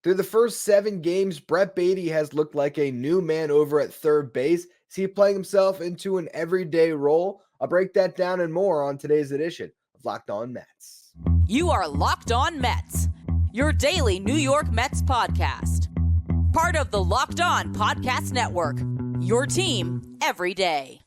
Through the first 7 games, Brett Baty has looked like a new man over at third base. Is he playing himself into an everyday role? I'll break that down and more on today's edition of Locked On Mets. You are Locked On Mets, your daily New York Mets podcast. Part of the Locked On Podcast Network, your team every day.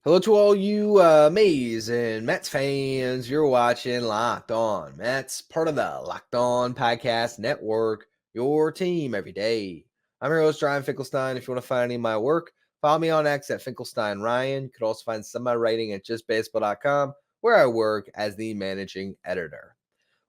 Hello to all you amazing Mets fans. You're watching Locked On Mets, part of the Locked On Podcast Network, your team every day. I'm your host, Ryan Finkelstein. If you want to find any of my work, follow me on X at Finkelstein Ryan. You could also find some of my writing at justbaseball.com, where I work as the managing editor.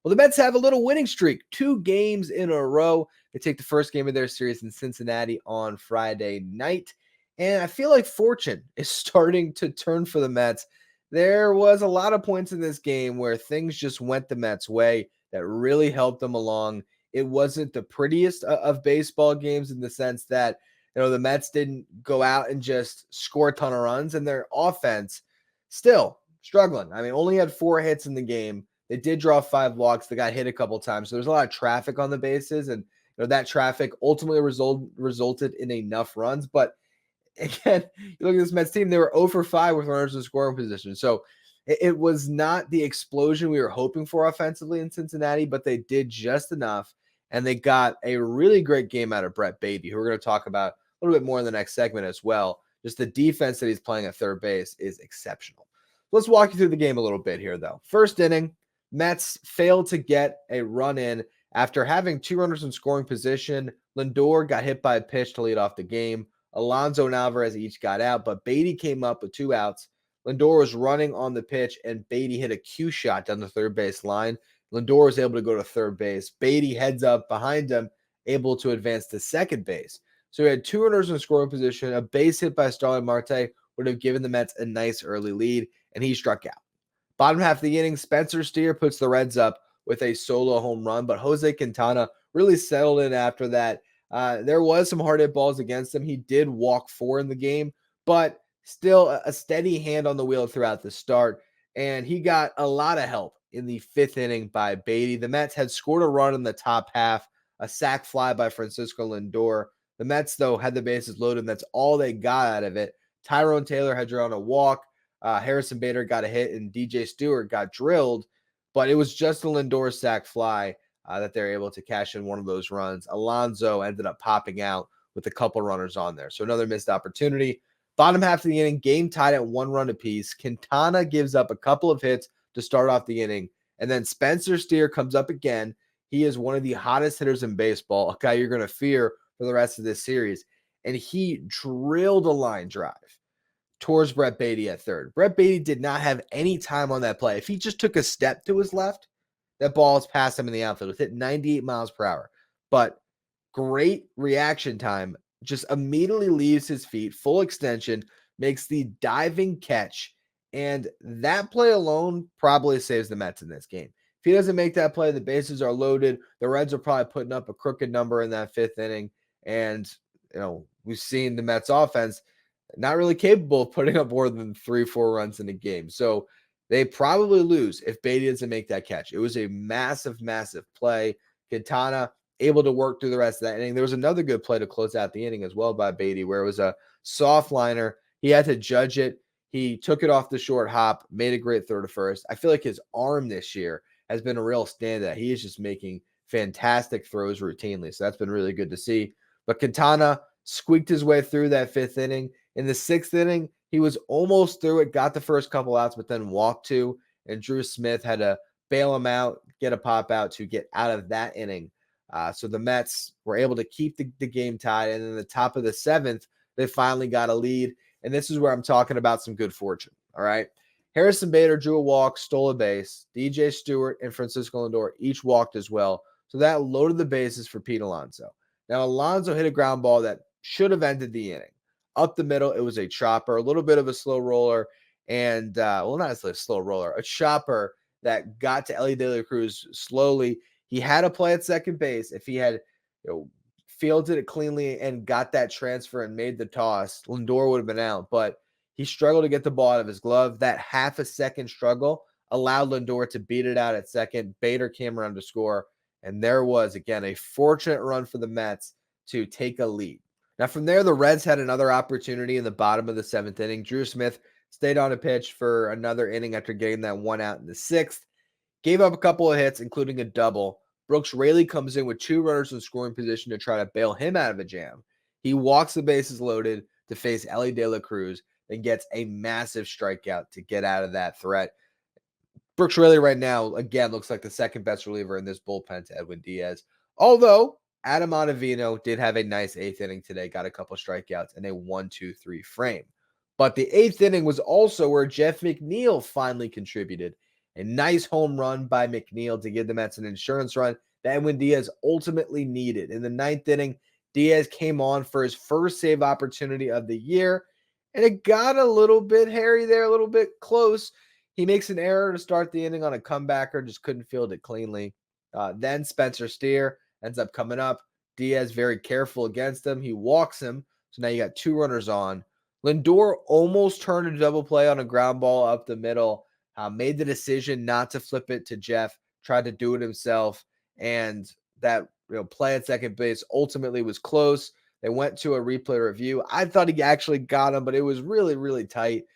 Well, the Mets have a little winning streak, 2 games in a row. They take the first game of their series in Cincinnati on Friday night. And I feel like fortune is starting to turn for the Mets. There was a lot of points in this game where things just went the Mets' way that really helped them along. It wasn't the prettiest of baseball games in the sense that, the Mets didn't go out and just score a ton of runs, and their offense still struggling. I mean, only had 4 hits in the game. They did draw 5 walks. They got hit a couple times. So there's a lot of traffic on the bases, and that traffic ultimately resulted in enough runs. But again, you look at this Mets team, they were 0 for 5 with runners in scoring position. So it was not the explosion we were hoping for offensively in Cincinnati, but they did just enough, and they got a really great game out of Brett Baty, who we're going to talk about a little bit more in the next segment as well. Just the defense that he's playing at third base is exceptional. Let's walk you through the game a little bit here, though. First inning, Mets failed to get a run in after having 2 runners in scoring position. Lindor got hit by a pitch to lead off the game. Alonso and Alvarez each got out, but Baty came up with 2 outs. Lindor was running on the pitch, and Baty hit a cue shot down the third base line. Lindor was able to go to third base. Baty heads up behind him, able to advance to second base. So he had 2 runners in scoring position. A base hit by Starling Marte would have given the Mets a nice early lead, and he struck out. Bottom half of the inning, Spencer Steer puts the Reds up with a solo home run, but Jose Quintana really settled in after that. There was some hard hit balls against him. He did walk 4 in the game, but still a steady hand on the wheel throughout the start. And he got a lot of help in the 5th inning by Baty. The Mets had scored a run in the top half, a sac fly by Francisco Lindor. The Mets, though, had the bases loaded, and that's all they got out of it. Tyrone Taylor had drawn a walk. Harrison Bader got a hit, and DJ Stewart got drilled, but it was just a Lindor sac fly that they're able to cash in one of those runs. Alonso ended up popping out with a couple runners on there. So another missed opportunity. Bottom half of the inning, game tied at 1 run apiece. Quintana gives up a couple of hits to start off the inning. And then Spencer Steer comes up again. He is one of the hottest hitters in baseball, a guy you're going to fear for the rest of this series. And he drilled a line drive towards Brett Baty at third. Brett Baty did not have any time on that play. If he just took a step to his left, that ball is past him in the outfield. It hit 98 miles per hour. But great reaction time. Just immediately leaves his feet, full extension, makes the diving catch. And that play alone probably saves the Mets in this game. If he doesn't make that play, the bases are loaded. The Reds are probably putting up a crooked number in that 5th inning. And, we've seen the Mets offense not really capable of putting up more than 3-4 runs in a game. So they probably lose if Baty doesn't make that catch. It was a massive, massive play. Quintana able to work through the rest of that inning. There was another good play to close out the inning as well by Baty, where it was a soft liner. He had to judge it. He took it off the short hop, made a great throw to first. I feel like his arm this year has been a real standout. He is just making fantastic throws routinely. So that's been really good to see. But Quintana squeaked his way through that 5th inning. In the 6th inning, he was almost through it, got the first couple outs, but then walked 2, and Drew Smith had to bail him out, get a pop out to get out of that inning. So the Mets were able to keep the game tied, and in the top of the 7th, they finally got a lead, and this is where I'm talking about some good fortune, all right? Harrison Bader drew a walk, stole a base. DJ Stewart and Francisco Lindor each walked as well, so that loaded the bases for Pete Alonso. Now, Alonso hit a ground ball that should have ended the inning. Up the middle, it was a chopper, a little bit of a slow roller, and, not a slow roller, a chopper that got to Elly De La Cruz slowly. He had a play at second base. If he had fielded it cleanly and got that transfer and made the toss, Lindor would have been out. But he struggled to get the ball out of his glove. That half a second struggle allowed Lindor to beat it out at second. Bader came around to score. And there was, again, a fortunate run for the Mets to take a lead. Now, from there, the Reds had another opportunity in the bottom of the seventh inning. Drew Smith stayed on a pitch for another inning after getting that one out in the sixth. Gave up a couple of hits, including a double. Brooks Raley comes in with 2 runners in scoring position to try to bail him out of a jam. He walks the bases loaded to face Elly De La Cruz and gets a massive strikeout to get out of that threat. Brooks Raley right now, again, looks like the second best reliever in this bullpen to Edwin Diaz. Although Adam Ottavino did have a nice 8th inning today, got a couple strikeouts and a 1-2-3 frame. But the 8th inning was also where Jeff McNeil finally contributed. A nice home run by McNeil to give the Mets an insurance run that Edwin Diaz ultimately needed. In the 9th inning, Diaz came on for his first save opportunity of the year, and it got a little bit hairy there, a little bit close. He makes an error to start the inning on a comebacker, just couldn't field it cleanly. Then Spencer Steer ends up coming up. Diaz very careful against him. He walks him, so now you got 2 runners on. Lindor almost turned a double play on a ground ball up the middle, made the decision not to flip it to Jeff, tried to do it himself, and that play at second base ultimately was close. They went to a replay review. I thought he actually got him, but it was really, really tight.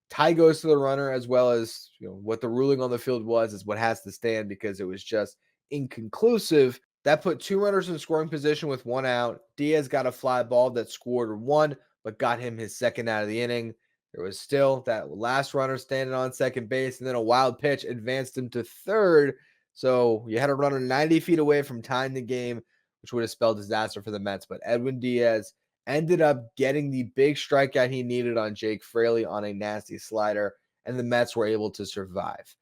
Tie goes to the runner, as well as what the ruling on the field was is what has to stand because it was just inconclusive. That put 2 runners in scoring position with 1 out. Diaz got a fly ball that scored 1, but got him his 2nd out of the inning. There was still that last runner standing on second base, and then a wild pitch advanced him to 3rd. So you had a runner 90 feet away from tying the game, which would have spelled disaster for the Mets. But Edwin Diaz ended up getting the big strikeout he needed on Jake Fraley on a nasty slider, and the Mets were able to survive.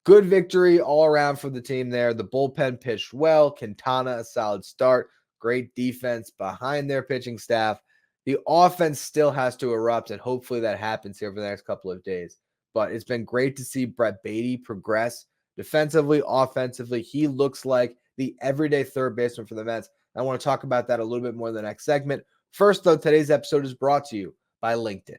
Good victory all around for the team there. The bullpen pitched well. Quintana, a solid start. Great defense behind their pitching staff. The offense still has to erupt, and hopefully that happens here over the next couple of days. But it's been great to see Brett Baty progress defensively, offensively. He looks like the everyday third baseman for the Mets. I want to talk about that a little bit more in the next segment. First, though, today's episode is brought to you by LinkedIn.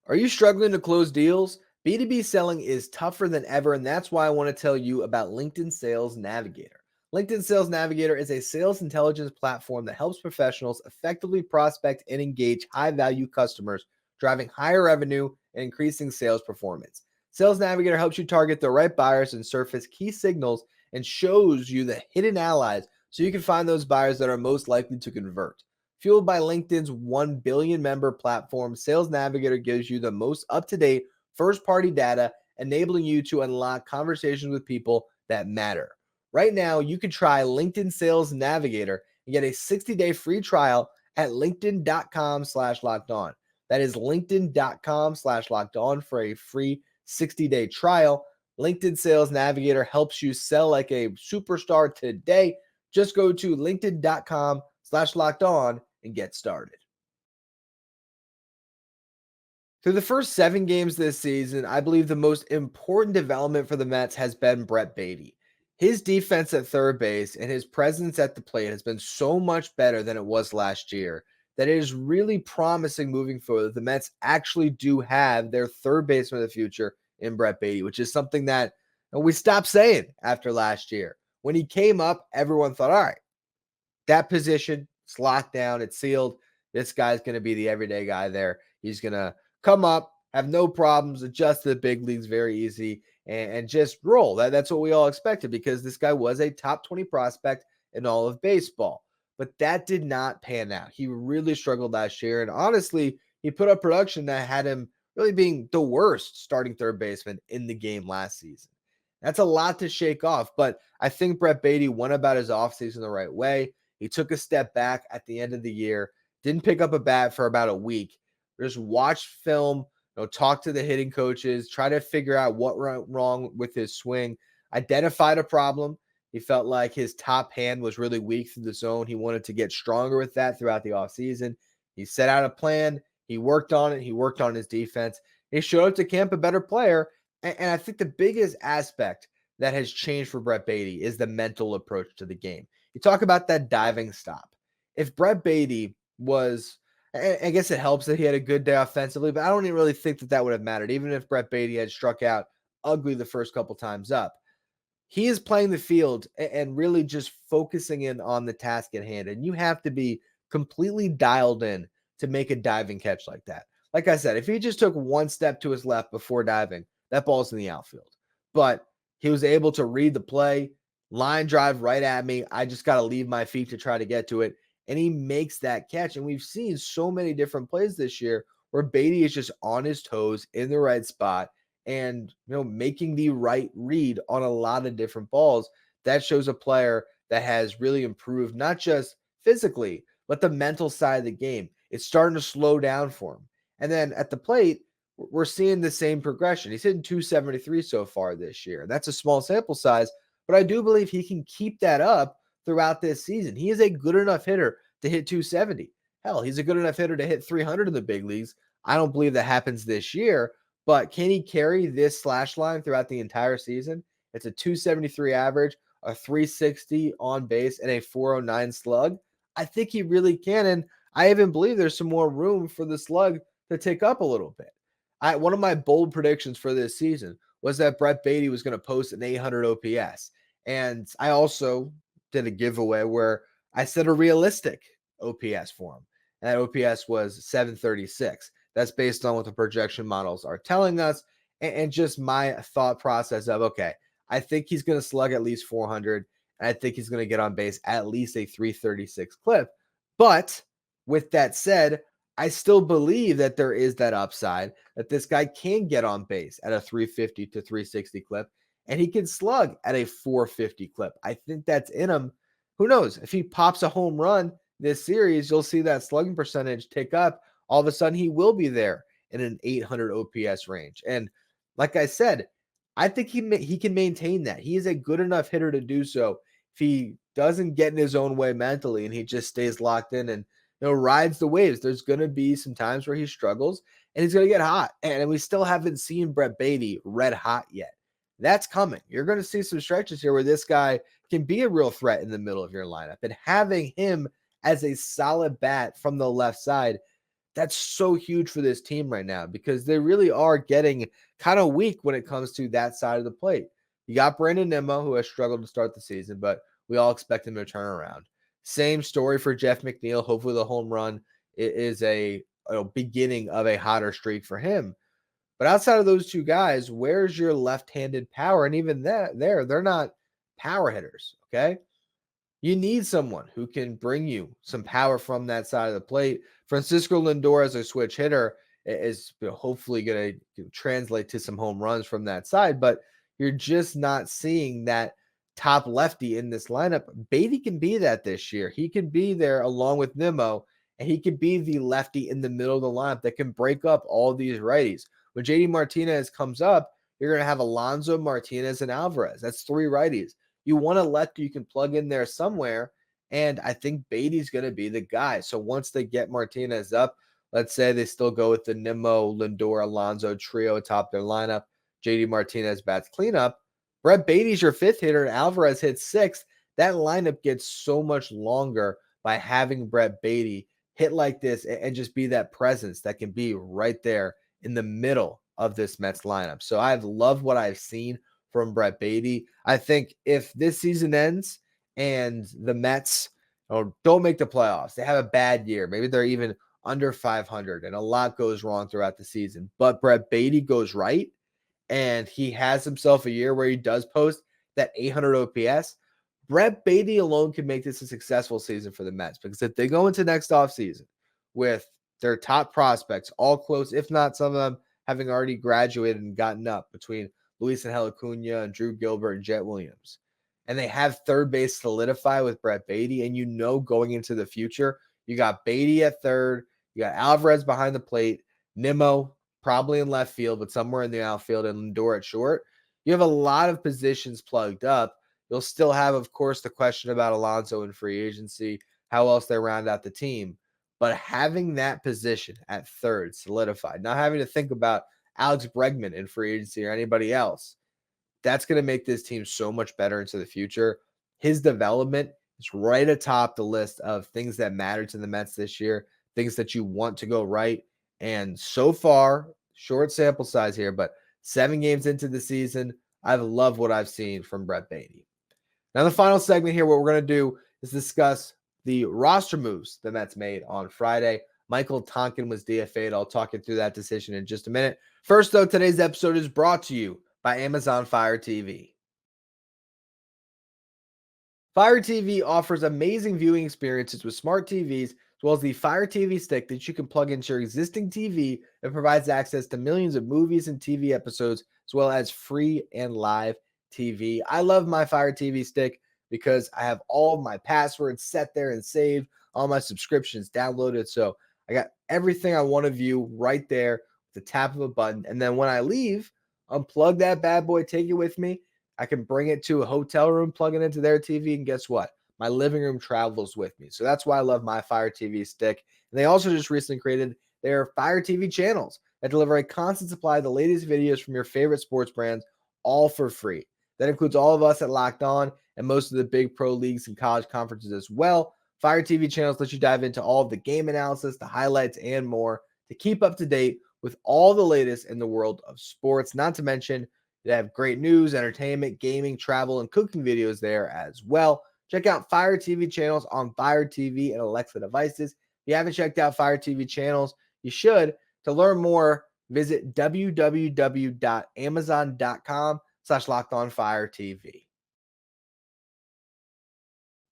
Are you struggling to close deals? B2B selling is tougher than ever, and that's why I want to tell you about LinkedIn Sales Navigator. LinkedIn Sales Navigator is a sales intelligence platform that helps professionals effectively prospect and engage high-value customers, driving higher revenue and increasing sales performance. Sales Navigator helps you target the right buyers and surface key signals and shows you the hidden allies so you can find those buyers that are most likely to convert. Fueled by LinkedIn's 1 billion member platform, Sales Navigator gives you the most up-to-date first-party data, enabling you to unlock conversations with people that matter. Right now, you can try LinkedIn Sales Navigator and get a 60-day free trial at linkedin.com/lockedon. That is linkedin.com/lockedon for a free 60-day trial. LinkedIn Sales Navigator helps you sell like a superstar today. Just go to linkedin.com/lockedon and get started. Through the first 7 games this season, I believe the most important development for the Mets has been Brett Baty. His defense at third base and his presence at the plate has been so much better than it was last year that it is really promising moving forward. The Mets actually do have their third baseman of the future in Brett Baty, which is something that we stopped saying after last year. When he came up, everyone thought, all right, that position, it's locked down, it's sealed. This guy's going to be the everyday guy there. He's going to come up, have no problems, adjust to the big leagues very easy, and just roll. That's what we all expected because this guy was a top 20 prospect in all of baseball. But that did not pan out. He really struggled last year, and honestly, he put up production that had him really being the worst starting third baseman in the game last season. That's a lot to shake off, but I think Brett Baty went about his offseason the right way. He took a step back at the end of the year, didn't pick up a bat for about a week. Just watch film, talk to the hitting coaches, try to figure out what went wrong with his swing, identified a problem. He felt like his top hand was really weak through the zone. He wanted to get stronger with that throughout the offseason. He set out a plan. He worked on it. He worked on his defense. He showed up to camp a better player. And I think the biggest aspect that has changed for Brett Baty is the mental approach to the game. You talk about that diving stop. If Brett Baty was, I guess it helps that he had a good day offensively, but I don't even really think that would have mattered, even if Brett Baty had struck out ugly the first couple times up. He is playing the field and really just focusing in on the task at hand. And you have to be completely dialed in to make a diving catch like that. Like I said, if he just took one step to his left before diving, that ball's in the outfield. But he was able to read the play, line drive right at me. I just got to leave my feet to try to get to it. And he makes that catch. And we've seen so many different plays this year where Baty is just on his toes in the right spot and making the right read on a lot of different balls. That shows a player that has really improved, not just physically, but the mental side of the game. It's starting to slow down for him. And then at the plate, we're seeing the same progression. He's hitting 273 so far this year. That's a small sample size, but I do believe he can keep that up throughout this season. He is a good enough hitter to hit 270. Hell, he's a good enough hitter to hit 300 in the big leagues. I don't believe that happens this year, but can he carry this slash line throughout the entire season? It's a 273 average, a 360 on base, and a 409 slug. I think he really can, and I even believe there's some more room for the slug to tick up a little bit. One of my bold predictions for this season was that Brett Baty was going to post an 800 OPS, and I also did a giveaway where I set a realistic OPS for him, and that OPS was 736. That's based on what the projection models are telling us and just my thought process of, okay, I think he's going to slug at least 400, and I think he's going to get on base at least a 336 clip. But with that said, I still believe that there is that upside, that this guy can get on base at a 350 to 360 clip, and he can slug at a 450 clip. I think that's in him. Who knows? If he pops a home run this series, you'll see that slugging percentage tick up. All of a sudden, he will be there in an 800 OPS range. And like I said, I think he can maintain that. He is a good enough hitter to do so if he doesn't get in his own way mentally and he just stays locked in and rides the waves. There's going to be some times where he struggles and he's going to get hot. And we still haven't seen Brett Baty red hot yet. That's coming. You're going to see some stretches here where this guy can be a real threat in the middle of your lineup. And having him as a solid bat from the left side, that's so huge for this team right now because they really are getting kind of weak when it comes to that side of the plate. You got Brandon Nimmo, who has struggled to start the season, but we all expect him to turn around. Same story for Jeff McNeil. Hopefully the home run is a beginning of a hotter streak for him. But outside of those two guys, where's your left-handed power? And even they're not power hitters, okay? You need someone who can bring you some power from that side of the plate. Francisco Lindor as a switch hitter is hopefully going to translate to some home runs from that side, but you're just not seeing that top lefty in this lineup. Baty can be that this year. He can be there along with Nimmo, and he can be the lefty in the middle of the lineup that can break up all these righties. When JD Martinez comes up, you're going to have Alonso, Martinez, and Alvarez. That's three righties. You want a lefty you can plug in there somewhere, and I think Baty's going to be the guy. So once they get Martinez up, let's say they still go with the Nimmo, Lindor, Alonso trio atop their lineup, JD Martinez bats cleanup, Brett Baty's your fifth hitter, and Alvarez hits sixth. That lineup gets so much longer by having Brett Baty hit like this and just be that presence that can be right there in the middle of this Mets lineup. So I've loved what I've seen from Brett Baty. I think if this season ends and the Mets don't make the playoffs, they have a bad year, maybe they're even under 500 and a lot goes wrong throughout the season, but Brett Baty goes right and he has himself a year where he does post that 800 OPS, Brett Baty alone can make this a successful season for the Mets, because if they go into next offseason with their top prospects all close, if not some of them having already graduated and gotten up between Luis Angel Acuna and Drew Gilbert and Jet Williams, and they have third base solidify with Brett Baty, and going into the future, you got Baty at third, you got Alvarez behind the plate, Nimmo probably in left field, but somewhere in the outfield, and Lindor at short. You have a lot of positions plugged up. You'll still have, of course, the question about Alonso in free agency, how else they round out the team. But having that position at third solidified, not having to think about Alex Bregman in free agency or anybody else. That's going to make this team so much better into the future. His development is right atop the list of things that matter to the Mets this year, things that you want to go right. And so far, short sample size here, but 7 games into the season, I've loved what I've seen from Brett Baty. Now, the final segment here, what we're going to do is discuss the roster moves the Mets made on Friday. Michael Tonkin was DFA'd. I'll talk you through that decision in just a minute. First, though, today's episode is brought to you by Amazon Fire TV. Fire TV offers amazing viewing experiences with smart TVs, as well as the Fire TV stick that you can plug into your existing TV and provides access to millions of movies and TV episodes, as well as free and live TV. I love my Fire TV stick because I have all of my passwords set there and saved, all my subscriptions downloaded. So I got everything I want to view right there with the tap of a button. And then when I leave, unplug that bad boy, take it with me. I can bring it to a hotel room, plug it into their TV, and guess what? My living room travels with me. So that's why I love my Fire TV stick. And they also just recently created their Fire TV channels that deliver a constant supply of the latest videos from your favorite sports brands, all for free. That includes all of us at Locked On and most of the big pro leagues and college conferences as well. Fire TV channels let you dive into all of the game analysis, the highlights, and more to keep up to date with all the latest in the world of sports. Not to mention, they have great news, entertainment, gaming, travel, and cooking videos there as well. Check out Fire TV channels on Fire TV and Alexa devices. If you haven't checked out Fire TV channels, you should. To learn more, visit www.amazon.com/LockedOnFireTV.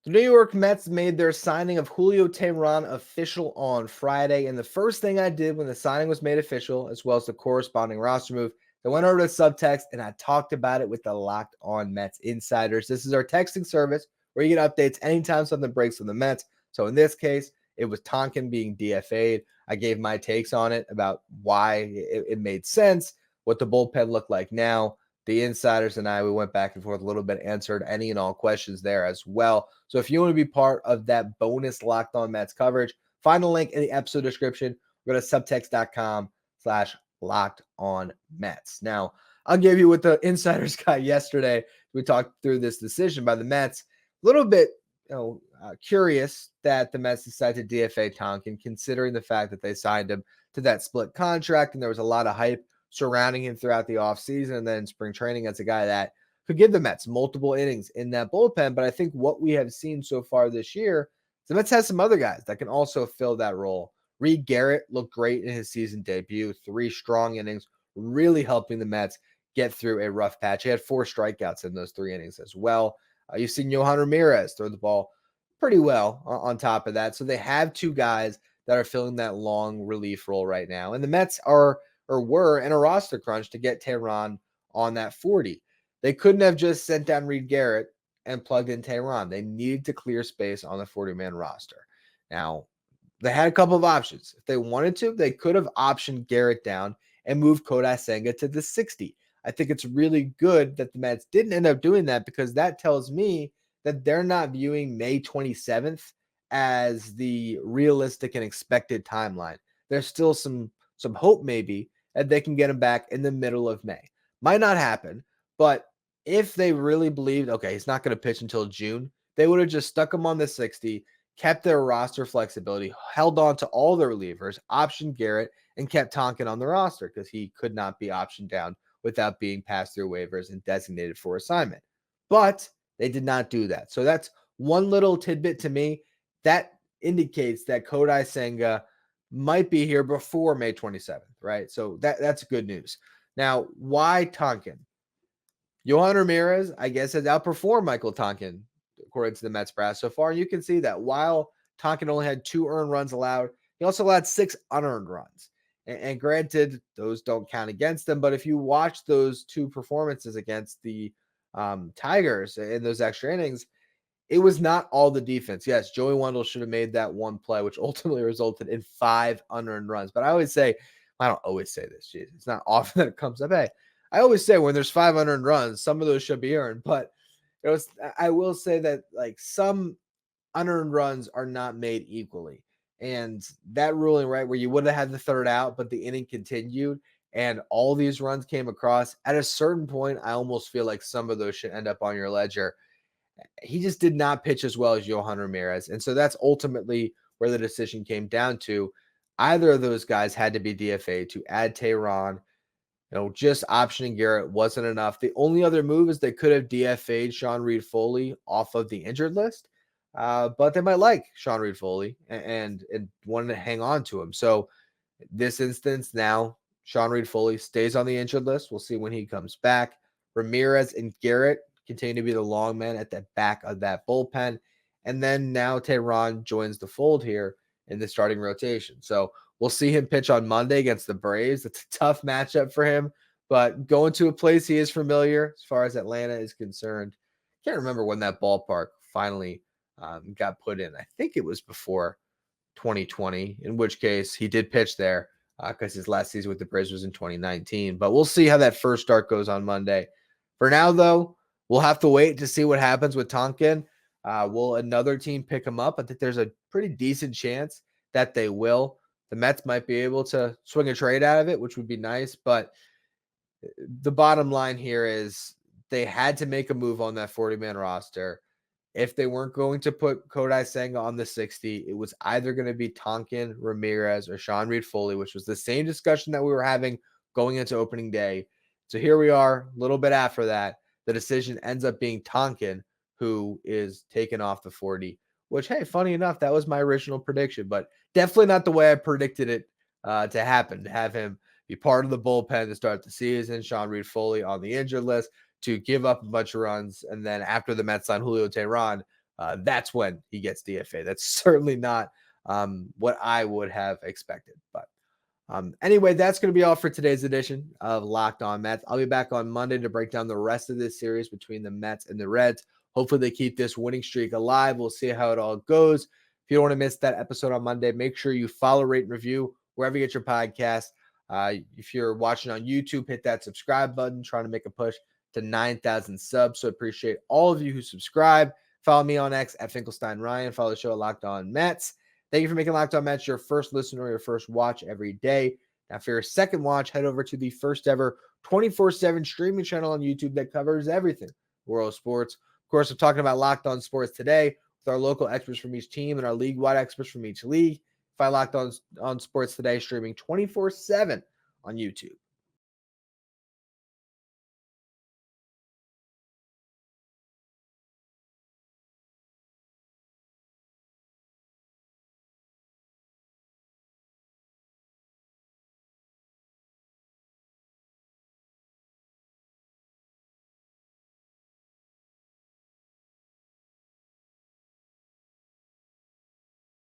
The New York Mets made their signing of Julio Tamron official on Friday, and the first thing I did when the signing was made official, as well as the corresponding roster move, I went over to Subtext and I talked about it with the Locked On Mets insiders. This is our texting service where you get updates anytime something breaks from the Mets. So in this case, it was Tonkin being DFA'd. I gave my takes on it about why it made sense, what the bullpen looked like now. The insiders and I, we went back and forth a little bit, answered any and all questions there as well. So if you want to be part of that bonus Locked On Mets coverage, find the link in the episode description. Go to subtext.com/Locked On Mets. Now, I'll give you what the insiders got yesterday. We talked through this decision by the Mets. A little bit curious that the Mets decided to DFA Tonkin, considering the fact that they signed him to that split contract, and there was a lot of hype surrounding him throughout the offseason and then spring training as a guy that could give the Mets multiple innings in that bullpen. But I think what we have seen so far this year, the Mets has some other guys that can also fill that role. Reed Garrett looked great in his season debut, 3 strong innings, really helping the Mets get through a rough patch. He had 4 strikeouts in those 3 innings as well. You've seen Johan Ramirez throw the ball pretty well on top of that. So they have 2 guys that are filling that long relief role right now. And the Mets were in a roster crunch to get Teheran on that 40. They couldn't have just sent down Reed Garrett and plugged in Teheran. They needed to clear space on the 40-man roster. Now, they had a couple of options. If they wanted to, they could have optioned Garrett down and moved Kodai Senga to the 60. I think it's really good that the Mets didn't end up doing that, because that tells me that they're not viewing May 27th as the realistic and expected timeline. There's still some hope maybe that they can get him back in the middle of May. Might not happen, but if they really believed, okay, he's not going to pitch until June, they would have just stuck him on the 60, kept their roster flexibility, held on to all their relievers, optioned Garrett, and kept Tonkin on the roster because he could not be optioned down without being passed through waivers and designated for assignment. But they did not do that. So that's one little tidbit to me that indicates that Kodai Senga might be here before May 27th, right? So that's good news. Now, why Tonkin? Johan Ramirez, I guess, has outperformed Michael Tonkin, according to the Mets brass so far. And you can see that while Tonkin only had 2 earned runs allowed, he also allowed 6 unearned runs. And granted, those don't count against them. But if you watch those 2 performances against the Tigers in those extra innings, it was not all the defense. Yes, Joey Wendell should have made that one play, which ultimately resulted in 5 unearned runs. But I always say, I don't always say this, geez, it's not often that it comes up. Hey, I always say when there's 5 unearned runs, some of those should be earned. But I will say that like some unearned runs are not made equally. And that ruling, right, where you would have had the 3rd out, but the inning continued, and all these runs came across. At a certain point, I almost feel like some of those should end up on your ledger. He just did not pitch as well as Johan Ramirez. And so that's ultimately where the decision came down to. Either of those guys had to be DFA to add Teheran. Just optioning Garrett wasn't enough. The only other move is they could have DFA'd Sean Reed-Foley off of the injured list, but they might like Sean Reed-Foley and wanted to hang on to him. So this instance now, Sean Reed-Foley stays on the injured list. We'll see when he comes back. Ramirez and Garrett continue to be the long men at the back of that bullpen. And then now Teheran joins the fold here in the starting rotation. So we'll see him pitch on Monday against the Braves. It's a tough matchup for him, but going to a place he is familiar as far as Atlanta is concerned. Can't remember when that ballpark finally got put in. I think it was before 2020, in which case he did pitch there because his last season with the Braves was in 2019. But we'll see how that first start goes on Monday. For now, though, we'll have to wait to see what happens with Tonkin. Will another team pick him up? I think there's a pretty decent chance that they will. The Mets might be able to swing a trade out of it, which would be nice. But the bottom line here is they had to make a move on that 40-man roster. If they weren't going to put Kodai Senga on the 60, it was either going to be Tonkin, Ramirez, or Sean Reed-Foley, which was the same discussion that we were having going into opening day. So here we are, a little bit after that. The decision ends up being Tonkin, who is taken off the 40, which, hey, funny enough, that was my original prediction, but definitely not the way I predicted it to happen, to have him be part of the bullpen to start the season, Sean Reed-Foley on the injured list, to give up a bunch of runs, and then after the Mets sign Julio Teheran, that's when he gets DFA. That's certainly not what I would have expected. But anyway, that's going to be all for today's edition of Locked On Mets. I'll be back on Monday to break down the rest of this series between the Mets and the Reds. Hopefully they keep this winning streak alive. We'll see how it all goes. If you don't want to miss that episode on Monday, make sure you follow, rate, and review wherever you get your podcast. If you're watching on YouTube, hit that subscribe button, trying to make a push to 9,000 subs. So appreciate all of you who subscribe. Follow me on X at Finkelstein Ryan. Follow the show at Locked On Mets. Thank you for making Locked On Mets your first listen or your first watch every day. Now, for your second watch, head over to the first ever 24/7 streaming channel on YouTube that covers everything world sports. Of course, I'm talking about Locked On Sports today with our local experts from each team and our league-wide experts from each league. Find Locked On Sports today streaming 24/7 on YouTube.